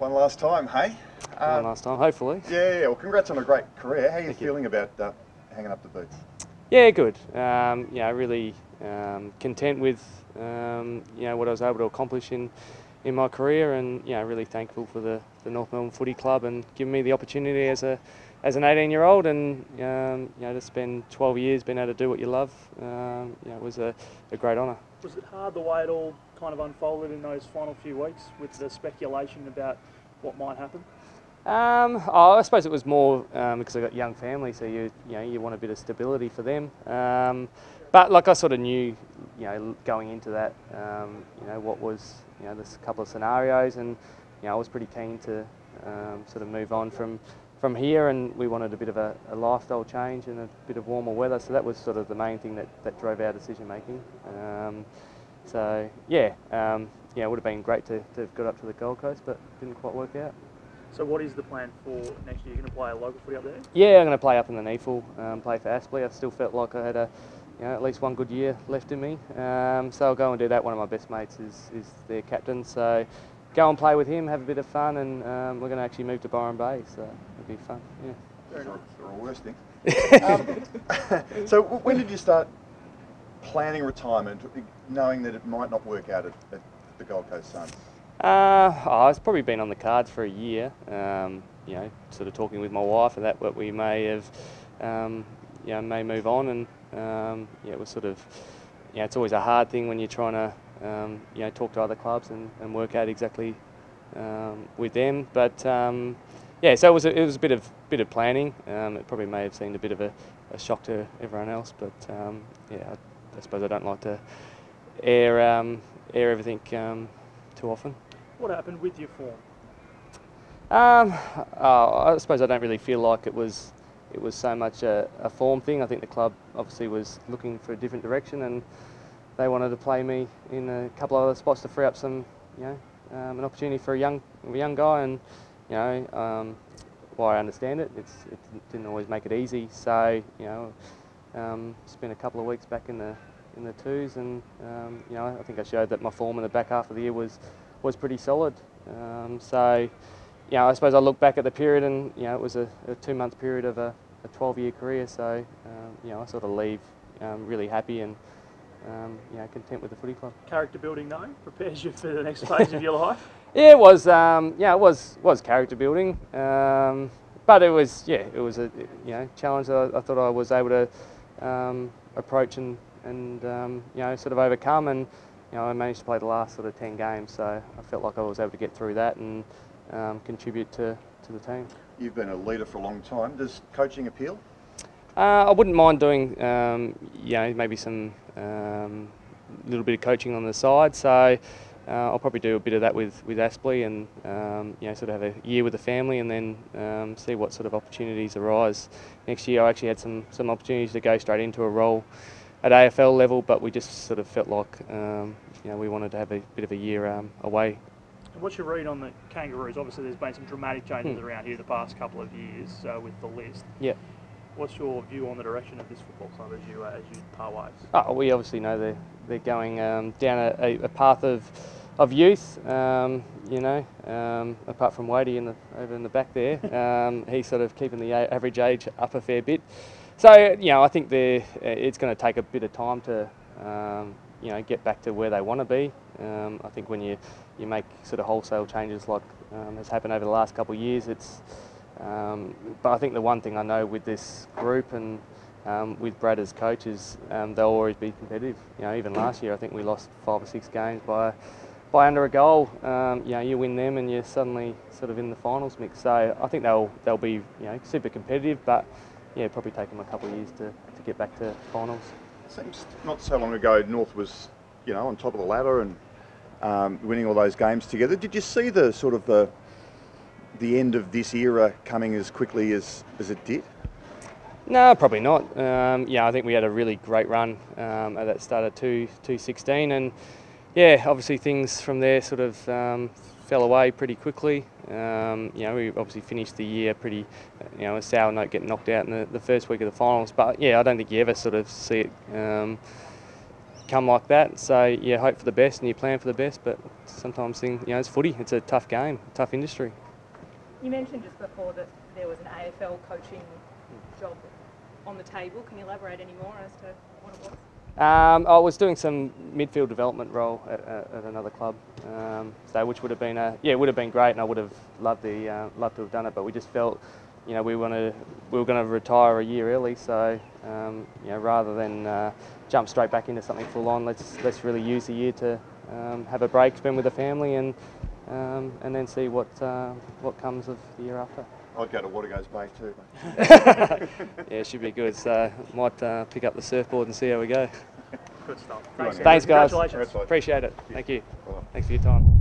One last time, hey? One last time, hopefully. Yeah, well, congrats on a great career. How are you Thank you. feeling about hanging up the boots? Yeah, good. Really content with what I was able to accomplish in my career, and really thankful for the North Melbourne Footy Club and giving me the opportunity as an 18-year-old, and to spend 12 years being able to do what you love. It was a great honour. Was it hard the way it all kind of unfolded in those final few weeks with the speculation about what might happen? I suppose it was more because I've got a young family, so you want a bit of stability for them. But like I sort of knew, going into that, what was there's a couple of scenarios, and I was pretty keen to sort of move on from here, and we wanted a bit of a lifestyle change and a bit of warmer weather, so that was sort of the main thing that drove our decision making. It would have been great to have got up to the Gold Coast, but didn't quite work out. So what is the plan for next year? You're going to play a local footy up there? Yeah, I'm going to play up in the NEFL, play for Aspley. I still felt like I had at least one good year left in me. So I'll go and do that. One of my best mates is their captain, so go and play with him, have a bit of fun, and we're going to actually move to Byron Bay, so it'll be fun. Yeah. Very nice. They're all worse things. So when did you start planning retirement, knowing that it might not work out at the Gold Coast Suns? It's probably been on the cards for a year, sort of talking with my wife, and that we may have, may move on, and it was sort of, it's always a hard thing when you're trying to, talk to other clubs and work out exactly with them. But so it was a bit of planning. It probably may have seemed a bit of a shock to everyone else, but I suppose I don't like to air everything too often. What happened with your form? I suppose I don't really feel like it was so much a form thing. I think the club obviously was looking for a different direction, and they wanted to play me in a couple of other spots to free up some, an opportunity for a young guy. And while I understand it, it didn't always make it easy. So spent a couple of weeks back in the twos, and I think I showed that my form in the back half of the year was pretty solid. I suppose I look back at the period, and it was a 2-month period of a 12-year career. So I sort of leave really happy and content with the footy club. Character building, though, prepares you for the next phase of your life. Yeah, it was. It was character building, but it was a challenge that I thought I was able to approach and sort of overcome, and I managed to play the last sort of 10 games, so I felt like I was able to get through that and contribute to the team. You've been a leader for a long time. Does coaching appeal? I wouldn't mind doing maybe some little bit of coaching on the side, so I'll probably do a bit of that with Aspley, and sort of have a year with the family, and then see what sort of opportunities arise next year. I actually had some opportunities to go straight into a role at AFL level, but we just sort of felt like we wanted to have a bit of a year away. And what's your read on the Kangaroos? Obviously, there's been some dramatic changes around here the past couple of years with the list. Yeah. What's your view on the direction of this football club as you part ways? Oh, we obviously know they're going down a path of youth. Apart from Wadey over in the back there, he's sort of keeping the average age up a fair bit. So I think it's going to take a bit of time to get back to where they want to be. I think when you make sort of wholesale changes like has happened over the last couple of years, but I think the one thing I know with this group and with Brad as coach is they'll always be competitive. Even last year I think we lost 5 or 6 games by under a goal. You win them and you're suddenly sort of in the finals mix. So I think they'll be super competitive, but probably take them a couple of years to get back to finals. Seems not so long ago North was on top of the ladder and winning all those games together. Did you see the sort of the end of this era coming as quickly as it did? No, probably not. I think we had a really great run at that start of 2016, and obviously things from there sort of fell away pretty quickly. We obviously finished the year pretty, a sour note, getting knocked out in the first week of the finals. But I don't think you ever sort of see it come like that. So you hope for the best and you plan for the best, but sometimes it's footy. It's a tough game, tough industry. You mentioned just before that there was an AFL coaching job on the table. Can you elaborate any more as to what it was? I was doing some midfield development role at another club, so which would have been it would have been great, and I would have loved to have done it. But we just felt, we were going to retire a year early, so rather than jump straight back into something full on, let's really use the year to have a break, spend with the family, and then see what comes of the year after. I'd go to Watergoes Bay too. Yeah, it should be good. So might pick up the surfboard and see how we go. Good stuff. Thanks, Thanks, guys. Congratulations. Appreciate it. Thank you. Thanks for your time.